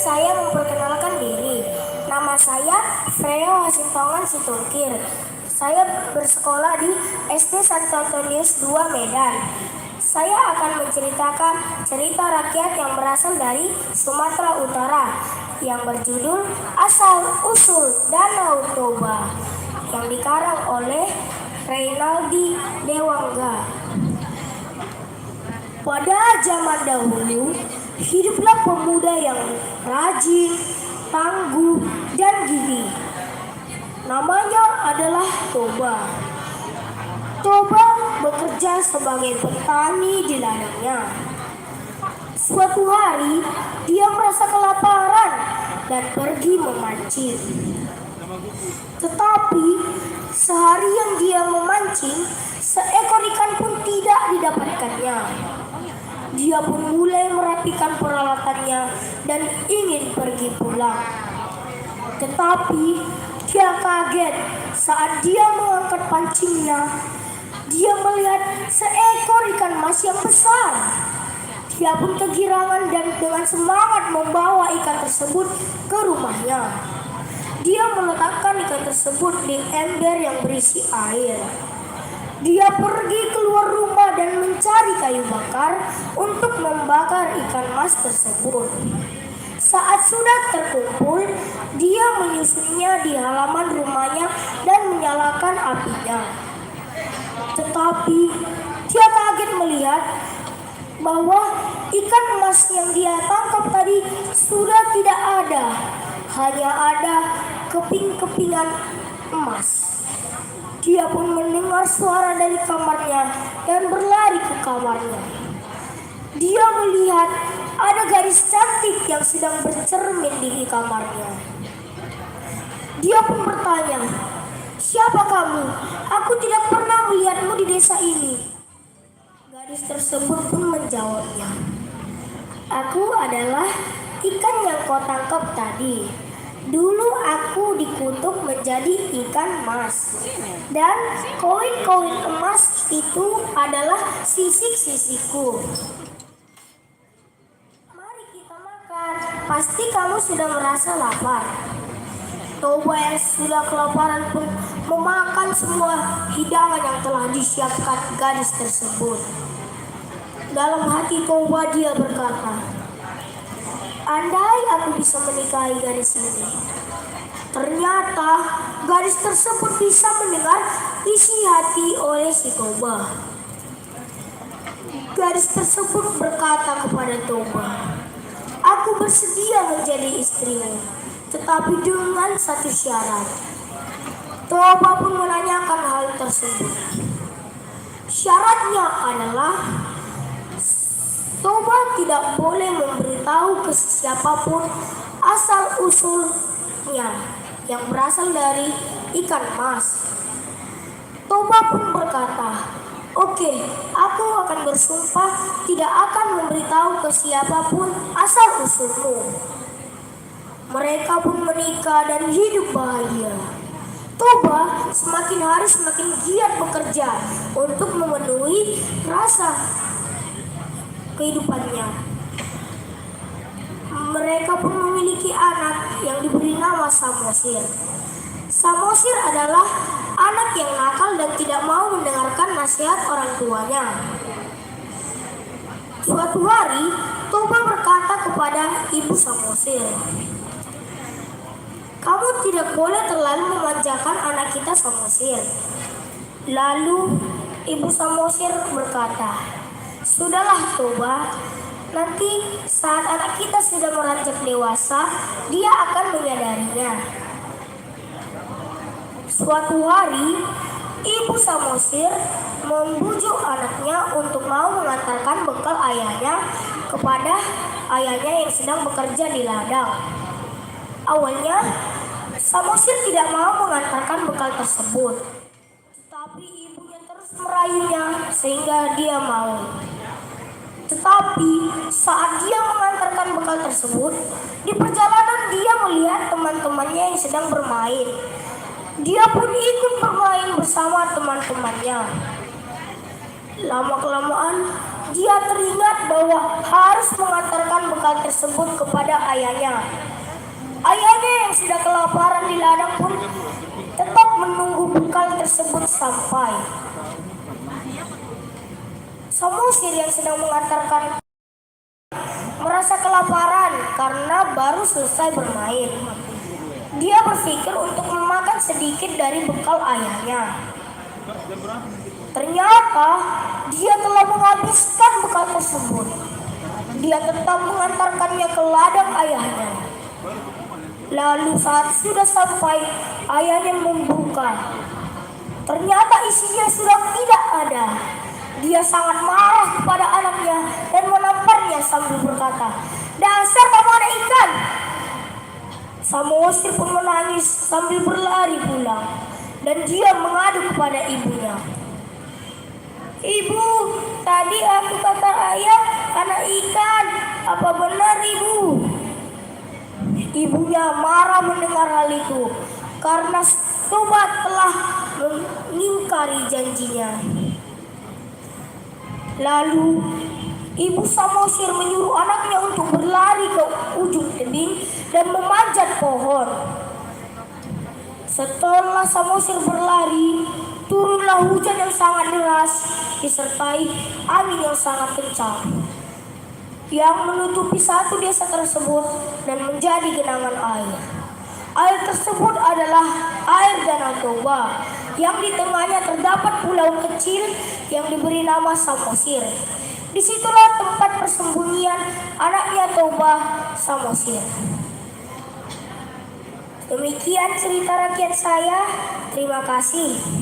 saya memperkenalkan diri. Nama saya Freo Hasintongan Situngkir. Saya bersekolah di SD Santo Antonius II Medan. Saya akan menceritakan cerita rakyat yang berasal dari Sumatera Utara yang berjudul Asal Usul Danau Toba yang dikarang oleh Reynaldi Dewangga. Pada zaman dahulu, hiduplah pemuda yang rajin, tangguh, dan gigih. Namanya adalah Toba. Toba bekerja sebagai petani di ladangnya. Suatu hari, dia merasa kelaparan dan pergi memancing. Tetapi, seharian dia memancing, seekor ikan pun tidak didapatkannya. Dia pun mulai merapikan peralatannya dan ingin pergi pulang. Tetapi dia kaget saat dia mengangkat pancingnya. Dia melihat seekor ikan mas yang besar. Dia pun kegirangan dan dengan semangat membawa ikan tersebut ke rumahnya. Dia meletakkan ikan tersebut di ember yang berisi air. Dia pergi keluar rumah dan mencari kayu bakar untuk membakar ikan mas tersebut. Saat sudah terkumpul, dia menyusunnya di halaman rumahnya dan menyalakan apinya. Tetapi dia kaget melihat bahwa ikan emas yang dia tangkap tadi sudah tidak ada. Hanya ada keping-kepingan emas. Dia pun mendengar suara dari kamarnya dan berlari ke kamarnya. Dia melihat ada gadis cantik yang sedang bercermin di kamarnya. Dia pun bertanya, "Siapa kamu? Aku tidak pernah melihatmu di desa ini." Gadis tersebut pun menjawabnya, "Aku adalah ikan yang kau tangkap tadi. Dulu aku dikutuk menjadi ikan emas. Dan koin-koin emas itu adalah sisik-sisikku. Mari kita makan. Pasti kamu sudah merasa lapar." Toba yang sudah kelaparan pun memakan semua hidangan yang telah disiapkan gadis tersebut. Dalam hati Toba dia berkata, "Andai aku bisa menikahi gadis ini." Ternyata gadis tersebut bisa mendengar isi hati oleh si Toba. Gadis tersebut berkata kepada Toba, "Aku bersedia menjadi istrimu, tetapi dengan satu syarat." Toba pun menanyakan hal tersebut. Syaratnya adalah Toba tidak boleh memberitahu ke siapapun asal usulnya yang berasal dari ikan emas. Toba pun berkata, "Oke, aku akan bersumpah tidak akan memberitahu ke siapapun asal usulmu." Mereka pun menikah dan hidup bahagia. Toba semakin hari semakin giat bekerja untuk memenuhi rasa kehidupannya. Mereka pun memiliki anak yang diberi nama Samosir. Samosir adalah anak yang nakal dan tidak mau mendengarkan nasihat orang tuanya. Suatu hari, Toba berkata kepada ibu Samosir, "Kamu tidak boleh terlalu memanjakan anak kita, Samosir." Lalu ibu Samosir berkata, "Sudahlah Toba, nanti saat anak kita sudah beranjak dewasa, dia akan menyadarinya." Suatu hari, ibu Samosir membujuk anaknya untuk mau mengantarkan bekal ayahnya kepada ayahnya yang sedang bekerja di ladang. Awalnya, Samosir tidak mau mengantarkan bekal tersebut, tetapi ibunya terus merayunya sehingga dia mau. Tetapi saat dia mengantarkan bekal tersebut, di perjalanan dia melihat teman-temannya yang sedang bermain. Dia pun ikut bermain bersama teman-temannya. Lama-kelamaan Dia teringat bahwa harus mengantarkan bekal tersebut kepada ayahnya. Ayahnya yang sudah kelaparan di ladang pun tetap menunggu bekal tersebut sampai. Samosir yang sedang mengantarkan merasa kelaparan karena baru selesai bermain. Dia berpikir untuk memakan sedikit dari bekal ayahnya. Ternyata dia telah menghabiskan bekal tersebut. Dia tetap mengantarkannya ke ladang ayahnya. Lalu saat sudah sampai, ayahnya membuka. Ternyata isinya sudah tidak ada. Dia sangat marah kepada anaknya dan menamparnya sambil berkata, "Dasar kamu anak ikan!" Samosir pun menangis sambil berlari pulang. Dan dia mengadu kepada ibunya. "Ibu, tadi aku kata ayah anak ikan. Apa benar ibu?" Ibunya marah mendengar hal itu karena Toba telah mengingkari janjinya. Lalu ibu Samosir menyuruh anaknya untuk berlari ke ujung tebing dan memanjat pohon. Setelah Samosir berlari, turunlah hujan yang sangat deras disertai angin yang sangat kencang yang menutupi satu desa tersebut dan menjadi genangan air. Air tersebut adalah air Danau Toba yang di tengahnya terdapat pulau kecil yang diberi nama Samosir. Disitulah tempat persembunyian anaknya Toba, Samosir. Demikian cerita rakyat saya. Terima kasih.